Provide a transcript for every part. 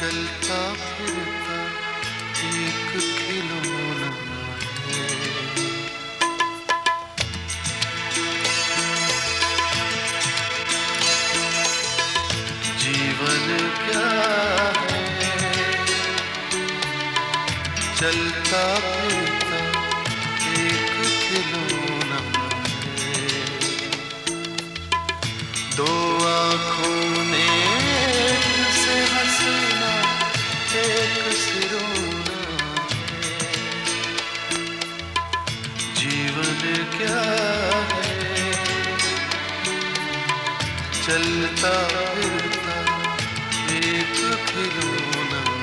चलता फिरता एक खिलौना है। जीवन क्या है, चलता फिरता एक खिलौना है। दो आँखों ने एक से हंसना, एक से रोना है। जीवन क्या है, चलता फिरता एक खिलौना है।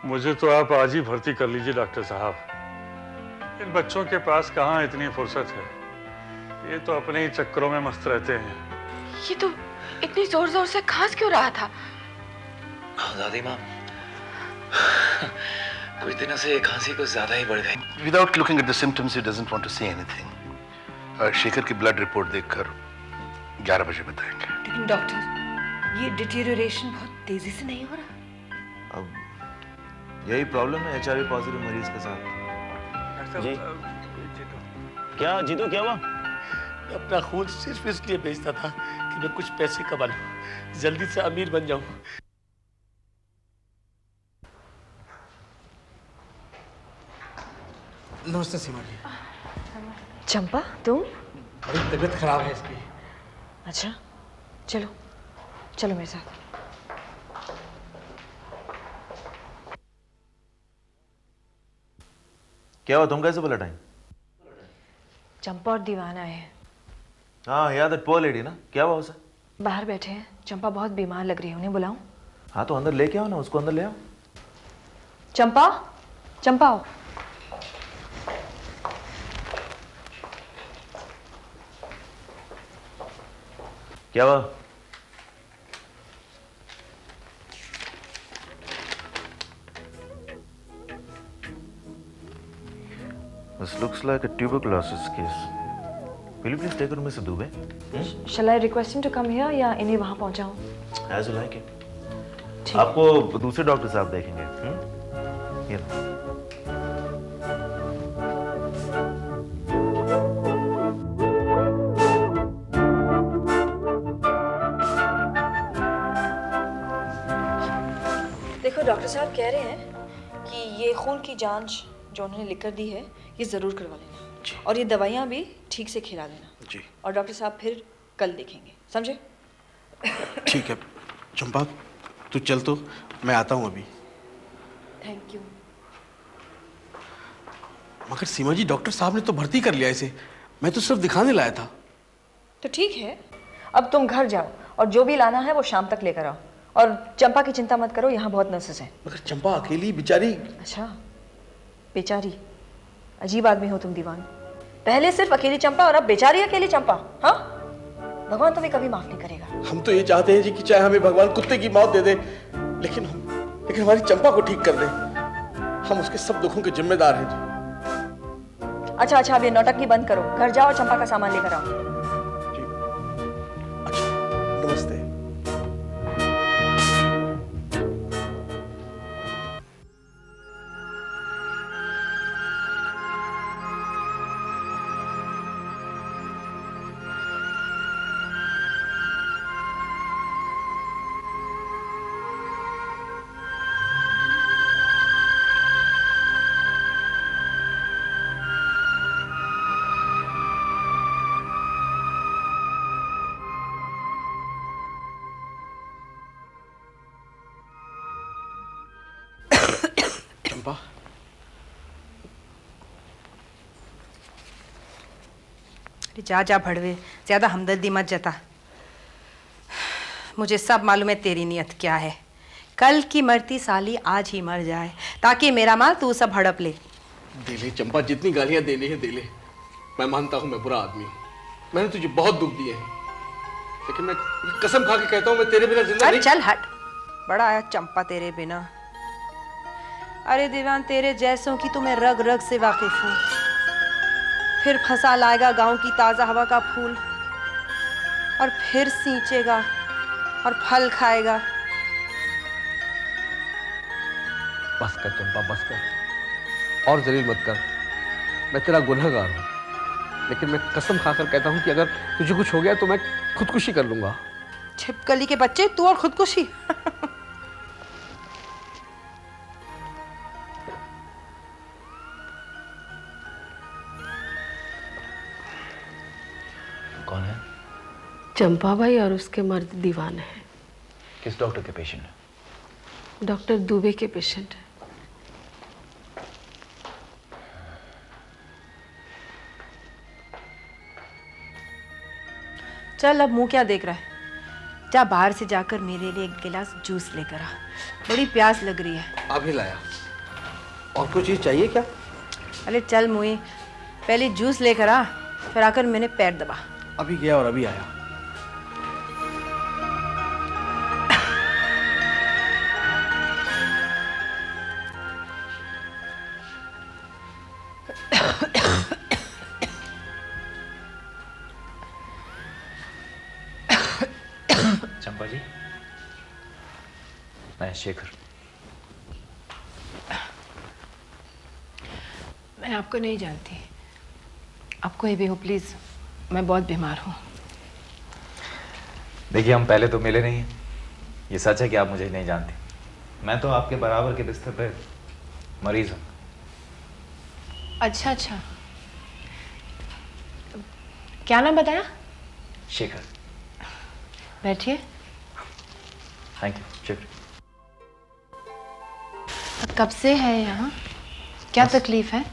मुझे तो आप आज ही भर्ती कर लीजिए डॉक्टर साहब। इन बच्चों के पास कहाँ इतनी फुर्सत है, ये तो अपने ही चक्करों में मस्त रहते हैं। ये तो इतनी जोर जोर से खांस क्यों रहा था? दादी माँ, कुछ दिनों से खांसी कुछ ज्यादा ही बढ़ गई। Without looking at the symptoms, he doesn't want to say anything. Shekhar की ब्लड रिपोर्ट देखकर 11 बजे बताएंगे। लेकिन डॉक्टर, ये डिटेरियोरेशन बहुत तेजी से नहीं हो रहा? अब यही प्रॉब्लम है HIV पॉजिटिव मरीज के साथ। जी क्या जीतू, क्या हुआ? अपना खून सिर्फ इसलिए बेचता था कि मैं कुछ पैसे कमा लूं, जल्दी से अमीर बन जाऊं। नमस्ते सीमा जी। चंपा, तुम? बड़ी तबीयत खराब है इसकी। अच्छा, चलो चलो मेरे साथ। क्या हुआ, तुम कैसे बोला टाइम? चंपा और दीवाना है। हाँ याद है, पोर लेडी ना, क्या हुआ उसे? बाहर बैठे हैं। चंपा बहुत बीमार लग रही है, उन्हें बुलाऊं? हाँ तो अंदर लेके आओ ना, उसको अंदर ले आओ। चंपा, चंपा आओ। क्या हुआ? This looks like a tuberculosis case. Will you please take her to Mr. Dubey? Shall I request him to come here या इन्हें वहाँ पहुँचाऊं? As you like it. ठीक। आपको दूसरे डॉक्टर साहब देखेंगे। Here. देखो, डॉक्टर साहब कह रहे हैं कि ये खून की जांच जो उन्होंने लिख कर दी है, ये ज़रूर करवा लेना, और ये दवाइयाँ भी ठीक से खिला देना जी। और डॉक्टर साहब फिर कल देखेंगे, समझे? ठीक है चंपा, तू चल, तो मैं आता हूँ अभी। Thank you. मगर सीमा जी, डॉक्टर साहब ने तो भर्ती कर लिया इसे, मैं तो सिर्फ दिखाने लाया था। तो ठीक है, अब तुम घर जाओ और जो भी लाना है वो शाम तक लेकर आओ, और चंपा की चिंता मत करो, यहाँ बहुत नर्सेस हैं। मगर चंपा अकेली बेचारी। अच्छा, बेचारी? अजीब आदमी हो तुम दीवान। पहले सिर्फ अकेली चंपा और अब बेचारी अकेली चंपा। हाँ, भगवान तुम्हें कभी माफ नहीं करेगा। हम तो ये चाहते हैं जी कि चाहे हमें भगवान कुत्ते की मौत दे दे, लेकिन हमारी चंपा को ठीक कर दे। हम उसके सब दुखों के जिम्मेदार हैं जी। अच्छा अच्छा, अब ये नौटंकी बंद करो, घर जाओ और चंपा का सामान लेकर आओ। जी अच्छा, नमस्ते। चंपा, अरे जा जा भड़वे, ज्यादा हमदर्दी मत जता। मुझे सब मालूम है तेरी नीयत क्या है। कल की मरती साली आज ही मर जाए ताकि मेरा माल तू सब हड़प ले। दे ले चंपा, जितनी गालियां देनी है दे ले। मैं मानता हूं मैं बुरा आदमी हूं, मैंने तुझे बहुत दुख दिए हैं, लेकिन मैं कसम खा के कहता हूँ मैं तेरे बिना जिंदा अरे नहीं। चल हट, बड़ा आया चंपा तेरे बिना। अरे दीवान, तेरे जैसों की तो मैं रग रग से वाकिफ हूँ। फिर फंसा लाएगा गांव की ताजा हवा का फूल, और फिर सींचेगा और फल खाएगा। बस कर चंपा, बस कर, और जलील मत कर। मैं तेरा गुनहगार हूँ, लेकिन मैं कसम खाकर कहता हूँ कि अगर तुझे कुछ हो गया तो मैं खुदकुशी कर लूंगा। छिपकली के बच्चे, तू और खुदकुशी। कौन है? चंपा भाई और उसके मर्द दीवाने हैं। किस डॉक्टर के पेशेंट है? डॉक्टर दुबे के पेशेंट है। चल अब मुंह क्या देख रहा है, जा बाहर से जाकर मेरे लिए एक गिलास जूस लेकर आ, बड़ी प्यास लग रही है। अभी लाया। और कोई चीज चाहिए क्या? अरे चल मुई, पहले जूस लेकर आ, फिर आकर मैंने पैर दबा। अभी गया और अभी आया। चंपा जी, मैं शेखर। मैं आपको नहीं जानती, आप कोई भी हो प्लीज, मैं बहुत बीमार हूँ। देखिए, हम पहले तो मिले नहीं हैं। ये सच है कि आप मुझे नहीं जानते। मैं तो आपके बराबर के बिस्तर पे मरीज हूँ। अच्छा अच्छा, क्या नाम बताया? शेखर। बैठिए। Thank you. शेखर। कब से है यहाँ? क्या तकलीफ है?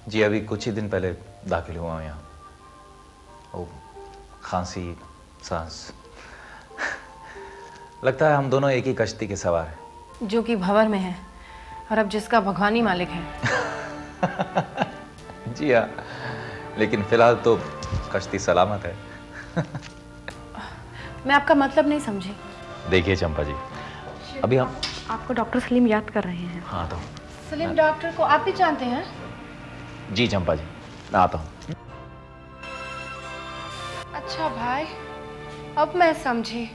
जी अभी कुछ ही दिन पहले दाखिल हुआ हूँ यहाँ। ओ, खांसी, सांस। लगता है हम दोनों एक ही कश्ती के सवार हैं। जो कि भंवर में है और अब जिसका भगवान ही मालिक है। जी हाँ, लेकिन फिलहाल तो कश्ती सलामत है। मैं आपका मतलब नहीं समझी। देखिए चंपा जी, अभी हम आपको डॉक्टर सलीम याद कर रहे हैं। हाँ तो सलीम डॉक्टर को आप भी जानते हैं? जी चंपा जी, मैं आता हूँ। अच्छा भाई, अब मैं समझी।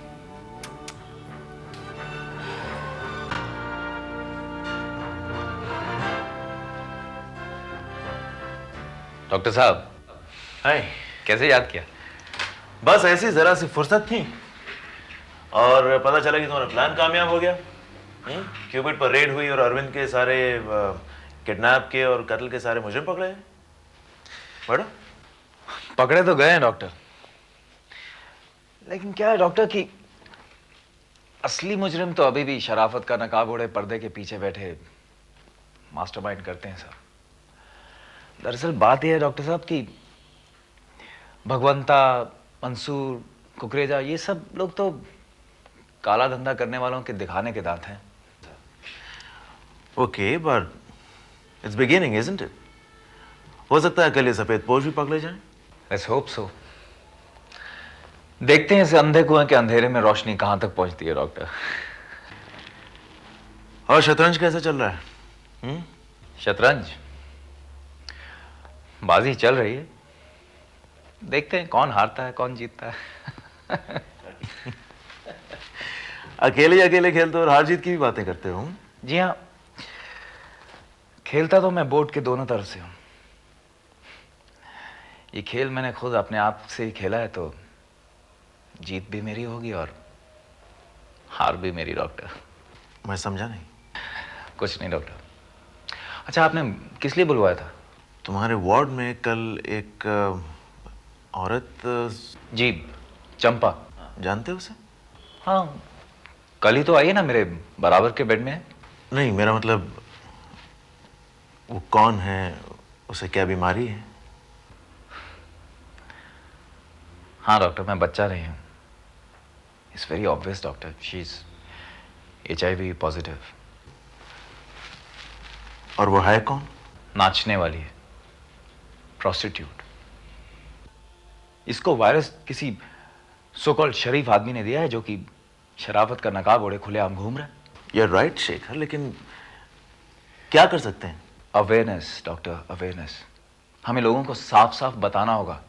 डॉक्टर साहब, हाय। कैसे याद किया? बस ऐसी जरा सी फुर्सत थी और पता चला कि तुम्हारा प्लान कामयाब हो गया। क्यूबिट पर रेड हुई और अरविंद के सारे किडनैप के और कत्ल के सारे मुजरिम पकड़े हैं। बड़ा पकड़े तो गए हैं डॉक्टर, लेकिन क्या है डॉक्टर कि असली मुजरिम तो अभी भी शराफत का नकाब ओढ़े पर्दे के पीछे बैठे मास्टरमाइंड करते हैं सर। दरअसल बात यह है डॉक्टर साहब कि भगवंता, मंसूर, कुकरेजा, ये सब लोग तो काला धंधा करने वालों के दिखाने के दांत हैं। Okay, but it's beginning, isn't it? हो सकता है कल ये सफेद पोश भी पकड़े जाएं। Let's hope so. देखते हैं इस अंधे कुएं के अंधेरे में रोशनी कहां तक पहुंचती है डॉक्टर। और शतरंज कैसा चल रहा है? शतरंज बाजी चल रही है, देखते हैं कौन हारता है कौन जीतता है। अकेले अकेले खेलते हो और हार जीत की भी बातें करते हो? जी हाँ, खेलता तो मैं बोर्ड के दोनों तरफ से हूं। ये खेल मैंने खुद अपने आप से ही खेला है, तो जीत भी मेरी होगी और हार भी मेरी डॉक्टर। मैं समझा नहीं। कुछ नहीं डॉक्टर। अच्छा, आपने किस लिए बुलवाया था? तुम्हारे वार्ड में कल एक औरत, जी, चंपा। जानते हो उसे? हाँ, कल ही तो आई है ना, मेरे बराबर के बेड में है। नहीं, मेरा मतलब वो कौन है, उसे क्या बीमारी है? हाँ डॉक्टर, मैं बच्चा रही हूँ। It's very obvious doctor, she is HIV positive. और वो है कौन? नाचने वाली है, प्रोस्टिट्यूट। इसको वायरस किसी सो कॉल्ड शरीफ आदमी ने दिया है जो कि शराफत का नकाब ओढ़े खुलेआम घूम रहा है। You're right, शेखर, लेकिन क्या कर सकते हैं? Awareness doctor, awareness. हमें लोगों को साफ साफ बताना होगा।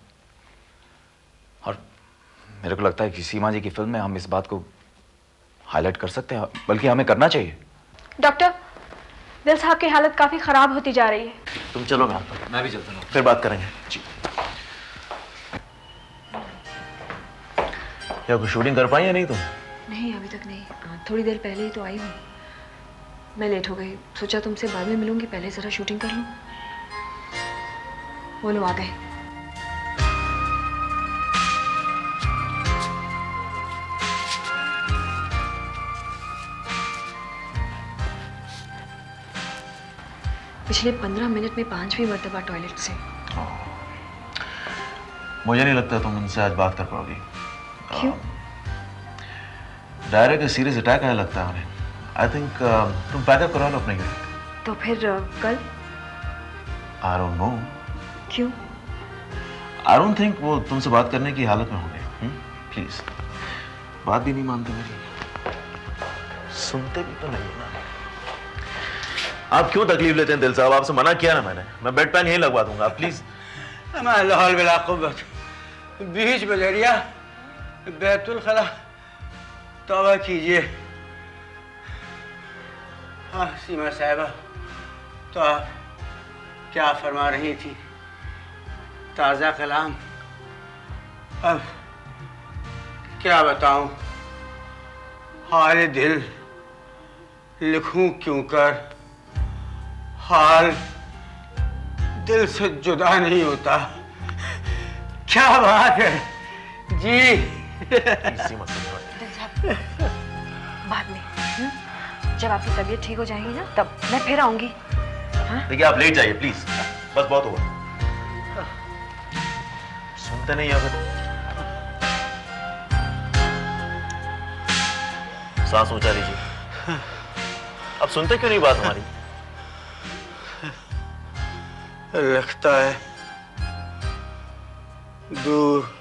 और मेरे को लगता है कि सीमा जी की फिल्म में हम इस बात को हाईलाइट कर सकते हैं, बल्कि हमें करना चाहिए। डॉक्टर, दिल साहब की हालत काफ़ी ख़राब होती जा रही है। तुम चलो, मैं आता हूं। मैं भी चलता हूँ। फिर बात करेंगे। जी। क्या कोई शूटिंग कर पाई या नहीं तुम? नहीं, अभी तक नहीं। थोड़ी देर पहले ही तो आई हूँ। मैं लेट हो गई, सोचा तुमसे बाद में मिलूंगी, पहले ज़रा शूटिंग कर लूँ। वो लोग आ गए। पिछले 15 मिनट में 5वीं मर्तबा टॉयलेट से। मुझे नहीं लगता तुम उनसे आज बात कर पाओगी। क्यों? डायरेक्ट सीरियस अटैक आया लगता है उन्हें। आई थिंक तुम पैकअप करा लो अपने यूनिट। तो फिर कल? I don't know. क्यों? आई डोंट थिंक वो तुमसे बात करने की हालत में होंगे। प्लीज, बात भी नहीं मानते मेरी, सुनते भी तो नहीं ना। आप क्यों तकलीफ लेते हैं दिल साहब? आपसे मना किया ना मैंने। मैं बेड पैन यहीं लगवा दूंगा, प्लीज। लाहौल बिला कुव्वत, बीच बजरिया बैतुल खला, तौबा कीजिए। हाँ सीमा साहिबा, तो आप क्या फरमा रही थी? ताज़ा कलाम। अब क्या बताऊं, हाल दिल लिखूं क्यों कर, हाल दिल से जुदा नहीं होता। क्या बात है जी। इसी मसले बाद में जब आपकी तबीयत ठीक हो जाएगी ना, तब मैं फिर आऊंगी। देखिए, आप लेट जाइए प्लीज, बस बहुत हुआ। सुनते नहीं या फिर सांस ऊंचा लीजिए। अब सुनते क्यों नहीं बात हमारी? लगता है दूर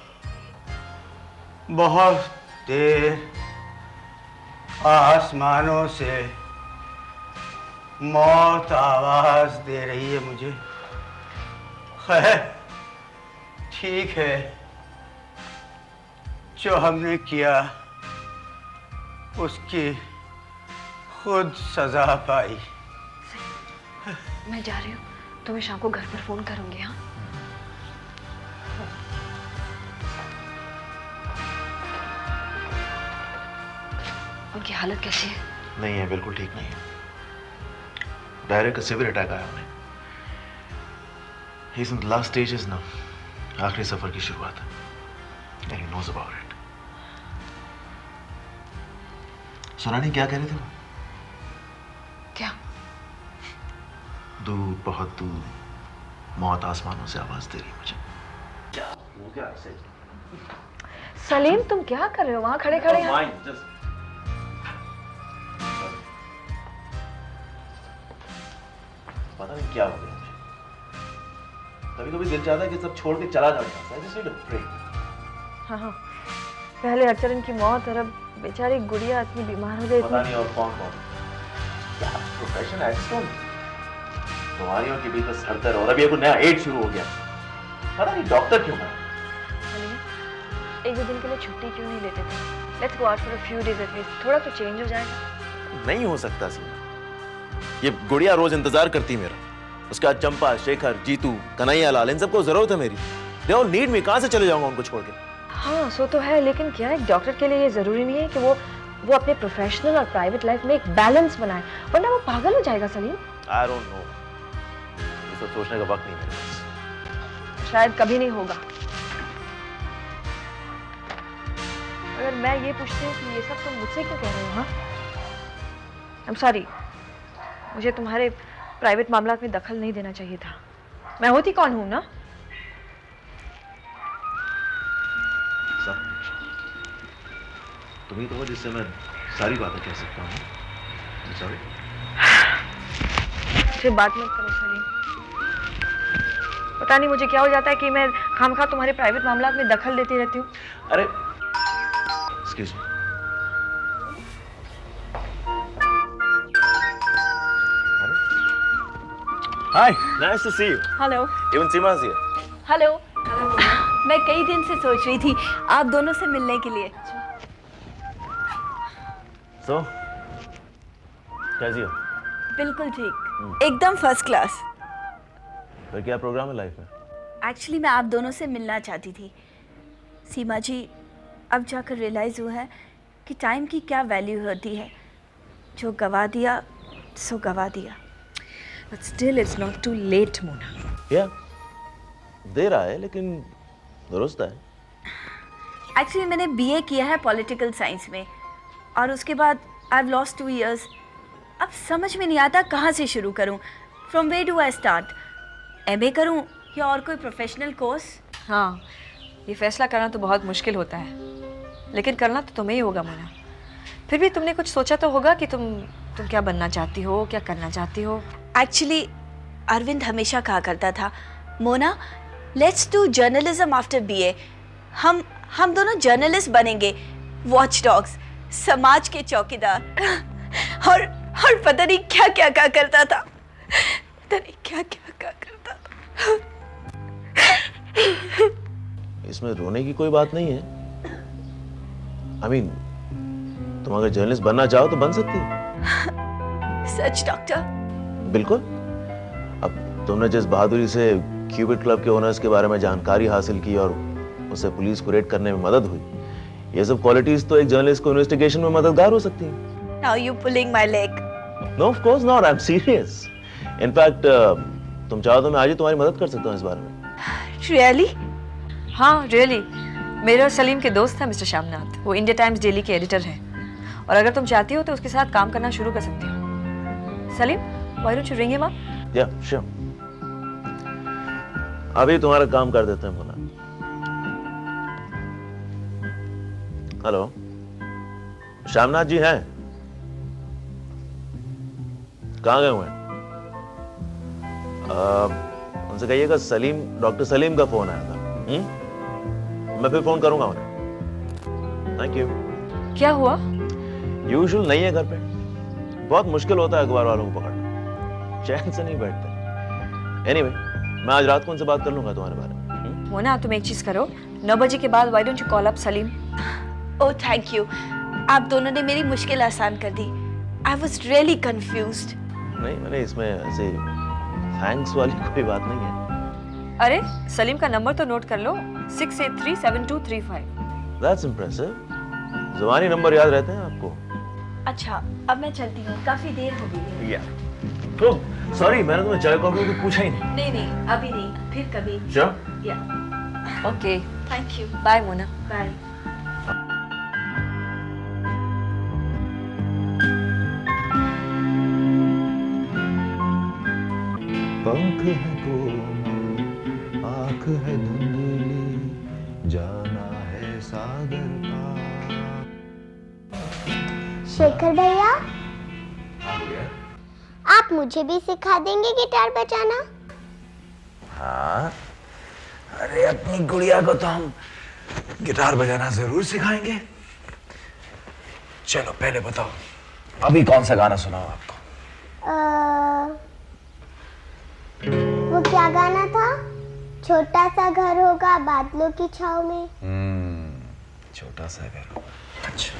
बहुत देर आसमानों से मौत आवाज दे रही है मुझे। खैर ठीक है, जो हमने किया उसकी खुद सजा पाई। मैं जा रही हूँ, तो मैं शाम को घर पर फोन करूंगी। हाँ, उनकी हालत कैसी है? नहीं है, बिल्कुल ठीक नहीं है। डायरेक्ट सिवियर अटैक आया उन्हें। He is in the last stages ना, आखिरी सफर की शुरुआत है। And he knows about it. सुना नहीं क्या कह रहे थे वो? क्या? दूर, बहुत दूर, मौत आसमानों से आवाज दे रही मुझे। क्या सलीम, तुम क्या कर रहे हो वहां खड़े खड़े? पता नहीं क्या हो गया मुझे। कभी कभी दिल चाहता है कि सब छोड़ के चला जाऊं। हाँ हाँ, पहले अचरन की मौत और अब बेचारी गुड़िया इतनी बीमार हो गई। पता नहीं और कौन कौन। क्या प्रोफेशन है बीमारियों के बीच में सड़ते रहो। और अभी एक नया एड शुरू हो गया। पता नहीं डॉक्टर क्यों है। एक दो दिन के लिए छुट्टी क्यों नहीं लेते थे? Let's go out for a few days at least, थोड़ा तो चेंज हो जाएगा। नहीं हो सकता सीमा, ये गुड़िया रोज इंतजार करती मेरा। उसके बाद चंपा, शेखर, जीतू, कन्हैया लाल, इन सबको जरूरत है मेरी। They all need me. कहां से चले जाऊंगा उनको छोड़ के? हाँ सो तो है, लेकिन क्या एक डॉक्टर के लिए ये जरूरी नहीं है कि वो अपने प्रोफेशनल और प्राइवेट लाइफ में एक बैलेंस बनाए, वरना वो पागल हो जाएगा। सलीम, आई डोंट नो, ये सब सोचने का वक्त नहीं मेरे पास। शायद कभी नहीं होगा। अगर मैं ये पूछती हूँ कि ये सब तुम मुझसे क्यों कह रहे हो? हाँ, आई एम सॉरी, मुझे तुम्हारे प्राइवेट मामलात में दखल नहीं देना चाहिए था। मैं होती कौन हूँ ना? तुम ही तो हो जिससे मैं सारी बातें कह सकता हूँ। सॉरी। फिर बात मत करो सलीम। पता नहीं मुझे क्या हो जाता है कि मैं खामखा तुम्हारे प्राइवेट मामला में दखल देती रहती हूँ। अरे excuse me, hi, nice to see you. Hello. Even Seema is here. Hello. मैं कई दिन से सोच रही थी आप दोनों से मिलने के लिए। सो कैसी हो? बिल्कुल ठीक, एकदम फर्स्ट क्लास। फिर क्या प्रोग्राम है लाइफ में? एक्चुअली मैं आप दोनों से मिलना चाहती थी। सीमा जी, अब जाकर रियलाइज़ हुआ है कि टाइम की क्या वैल्यू होती है। जो गवा दिया सो गवा दिया। But still it's not too late, Mona. या देर आए लेकिन दुरुस्त है। एक्चुअली मैंने बीए किया है पॉलिटिकल साइंस में और उसके बाद आई हैव लॉस्ट 2 years। अब समझ में नहीं आता कहाँ से शुरू करूँ। From where do I start? MA करूँ या और कोई प्रोफेशनल कोर्स? हाँ, ये फैसला करना तो बहुत मुश्किल होता है, लेकिन करना तो तुम्हें ही होगा मोना। फिर भी तुमने कुछ सोचा तो होगा कि तुम क्या बनना चाहती हो, क्या करना चाहती हो? एक्चुअली अरविंद हमेशा कहा करता था, Mona let's do journalism after BA. हम दोनों जर्नलिस्ट बनेंगे, वॉच डॉग्स, समाज के चौकीदार। और पता नहीं क्या क्या कहा करता था, पता नहीं क्या क्या कहा करता था। इसमें रोने की कोई बात नहीं है। I mean, तुम अगर जर्नलिस्ट बनना चाहो तो बन सकती हो। सच डॉक्टर? बिल्कुल। अब तुमने जिस बहादुरी से क्यूबिट क्लब के ओनर्स के बारे में जानकारी हासिल की और उसे पुलिस को रेड करने में मदद हुई, ये सब क्वालिटीज तो एक जर्नलिस्ट को इन्वेस्टिगेशन में मददगार हो सकती हैं। Now you pulling my leg? No, of course not. I'm serious. In fact, तुम चाहो तो मैं आज ही तुम्हारी मदद कर सकता हूँ इस बारे में। Really? हाँ, रियली। मेरे और सलीम के दोस्त हैं मिस्टर श्यामनाथ। वो इंडिया टाइम्स डेली के एडिटर हैं, और अगर तुम चाहती हो तो उसके साथ काम करना शुरू कर सकती हो। Salim, why don't you ring him up? Yeah, sure. अभी तुम्हारा काम कर देते हैं मोना। हेलो, श्यामनाथ जी हैं? कहाँ गए हुए हैं? उनसे कहिएगा डॉक्टर सलीम का फोन आया था। मैं फिर फोन करूंगा उन्हें। Thank you. क्या हुआ? यूजुअल नहीं है घर पे। बहुत मुश्किल होता है अखबार वालों को पकड़ना, चैन से नहीं बैठते। एनीवे, मैं आज रात को उनसे बात कर लूंगा तुम्हारे बारे में। मोना, तुम एक चीज करो, 9 बजे के बाद why don't you call up Salim? Oh, thank you. आप दोनों ने मेरी मुश्किल आसान कर दी। I was really confused. नहीं, मैंने इसमें ऐसे थैंक्स वाली कोई बात नहीं है। अरे, सलीम का नंबर तो नोट कर लो, 6837235। That's impressive. ज़ुबानी नंबर याद रहते हैं आपको? अच्छा, अब मैं चलती हूँ, काफी देर हो गई है। तो सॉरी, मैंने तुम्हें चाय कॉफी को पूछा ही नहीं। नहीं, अभी नहीं, फिर कभी। Sure? Yeah. Okay, Thank you. Bye Mona. Bye. पंख है कोमल, आँख है धुंधली, जाना है सागर पार। शेखर भैया, आप मुझे भी सिखा देंगे गिटार बजाना? हाँ, अरे अपनी गुड़िया को तो हम गिटार बजाना जरूर सिखाएंगे। चलो पहले बताओ, अभी कौन सा गाना सुनाओ आपको? वो क्या गाना था? छोटा सा घर होगा बादलों की छाव में। छोटा सा घर होगा। अच्छा।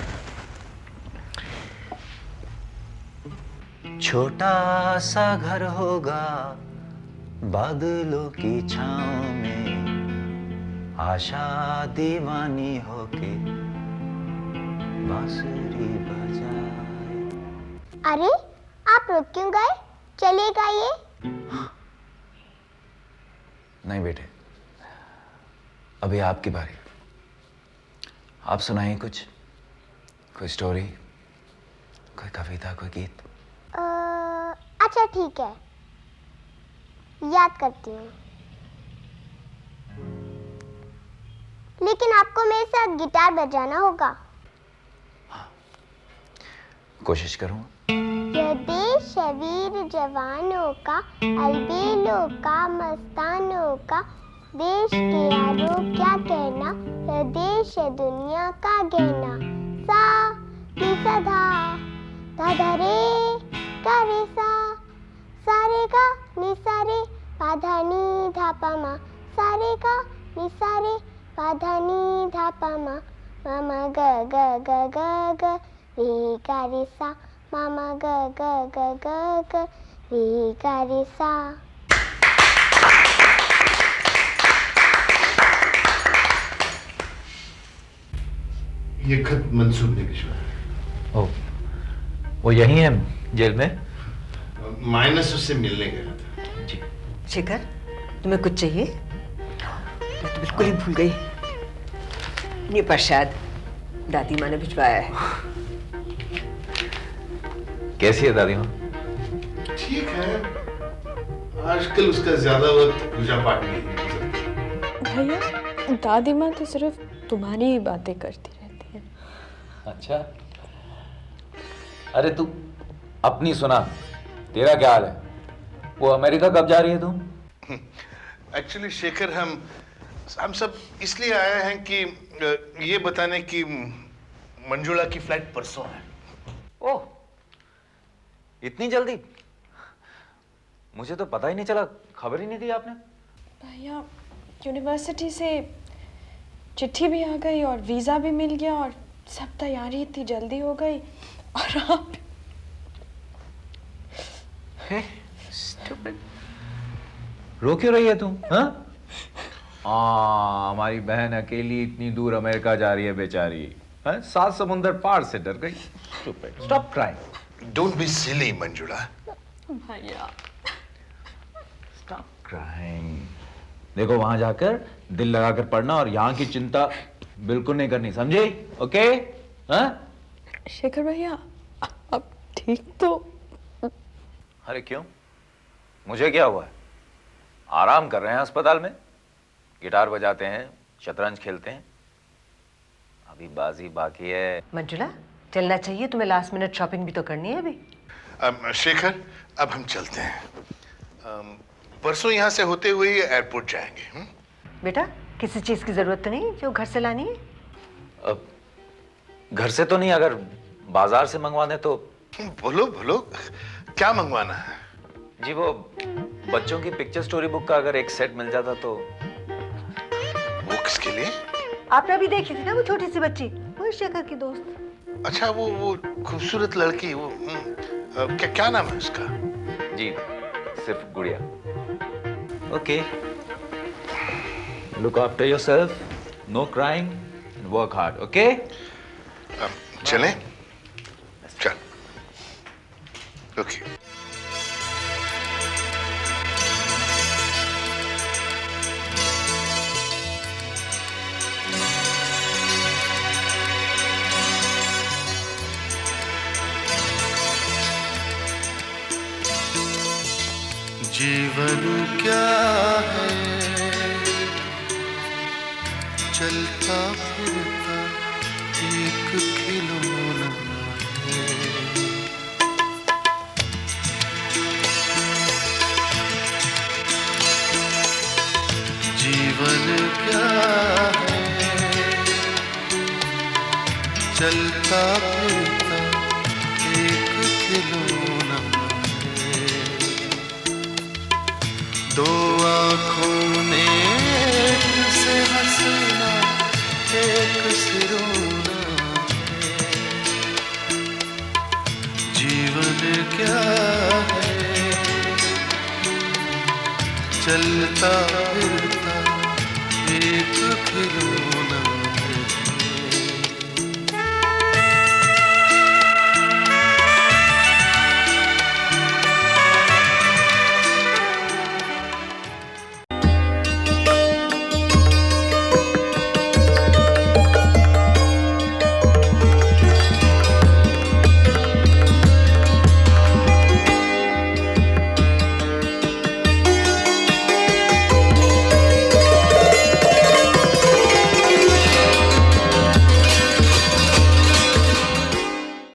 छोटा सा घर होगा बादलों की छांव में, आशा दीवानी होके बांसुरी बजाए। अरे, आप रुक क्यों गए? चलिए गाइए। नहीं बेटे, अभी आपकी बारी। आप सुनाइए कुछ, कोई स्टोरी, कोई कविता, कोई गीत। अच्छा ठीक है, याद करती हूँ। लेकिन आपको मेरे साथ गिटार बजाना होगा। कोशिश करूँगा। यह देश है वीर जवानों का, अलबेलों का, मस्तानों का, देश किया रूप क्या कहना, यह देश है दुनिया का गहना। सा नी सा धा, धा धा रे गा रे सा, सा रे गा नी सा रे, पा धा नी धा पा मा, सा रे गा नी सा रे, पा धा नी धा पा मा, मा मा ग ग ग ग ग रे गा रे सा, मा मा ग ग ग ग ग रे गा रे सा। ये खत मंसूब ने भिजवाया है। ओ, वो यही है जेल में? माइनस उससे मिलने गया था। जी। शेखर, तुम्हें कुछ चाहिए? मैं तो बिल्कुल ही भूल गई। ये प्रसाद दादी माँ ने भिजवाया है। कैसी है दादी माँ? ठीक है, आजकल उसका ज्यादा वक्त पूजा पाठ में ही गुजरता है। भैया, दादी माँ तो सिर्फ तुम्हारी ही बातें करती रहती है। अच्छा, अरे तू अपनी सुना, तेरा क्या हाल है? वो अमेरिका कब जा रही है तू? एक्चुअली शेखर, हम सब इसलिए आए हैं कि ये बताने की मंजुला की फ्लाइट परसों है। ओह, इतनी जल्दी? मुझे तो पता ही नहीं चला, खबर ही नहीं दी आपने। भैया, यूनिवर्सिटी से चिट्ठी भी आ गई और वीज़ा भी मिल गया और सब तैयारी इतनी जल्दी हो गई और आप रो क्यों रही है तू? हाँ? हमारी बहन अकेली इतनी दूर अमेरिका जा रही है बेचारी, हाँ? 7 समुंदर पार से डर गई। Stop crying. Don't be silly Manjula. भैया, स्टॉप क्राइंग। देखो, वहां जाकर दिल लगाकर पढ़ना और यहाँ की चिंता बिल्कुल नहीं करनी, समझे? ओके? हाँ? शेखर भैया, अब ठीक तो? अरे क्यों? मुझे क्या हुआ है? आराम कर रहे हैं अस्पताल में, गिटार बजाते हैं, शतरंज खेलते हैं। अभी बाजी बाकी है। मंजुला, चलना चाहिए तुम्हें, लास्ट मिनट शॉपिंग भी तो करनी है अभी। शेखर, अब हम चलते हैं। परसों यहाँ से होते हुए एयरपोर्ट जाएंगे। बेटा, किसी चीज की जरूरत तो नहीं जो घर से लानी है? अब घर से तो नहीं, अगर बाजार से मंगवा दें तो। बोलो बोलो, क्या मंगवाना है? जी, वो बच्चों की पिक्चर स्टोरी बुक का अगर एक सेट मिल जाता तो। वो किसके लिए? आपने अभी देखी थी ना वो छोटी सी बच्ची, वो शेखर की दोस्त। अच्छा, वो खूबसूरत लड़की, वो क्या नाम है उसका? जी, सिर्फ गुड़िया। Okay, look after yourself, no crying, work hard, okay? चलें? चल। ओके। जीवन क्या है, चलता फिरता एक खिलौना है। जीवन क्या है, चलता फिरता एक खिलौना है। दो आँखों में एक से हंसना, एक से रोना है। जीवन क्या है, चलता फिरता एक खिलौना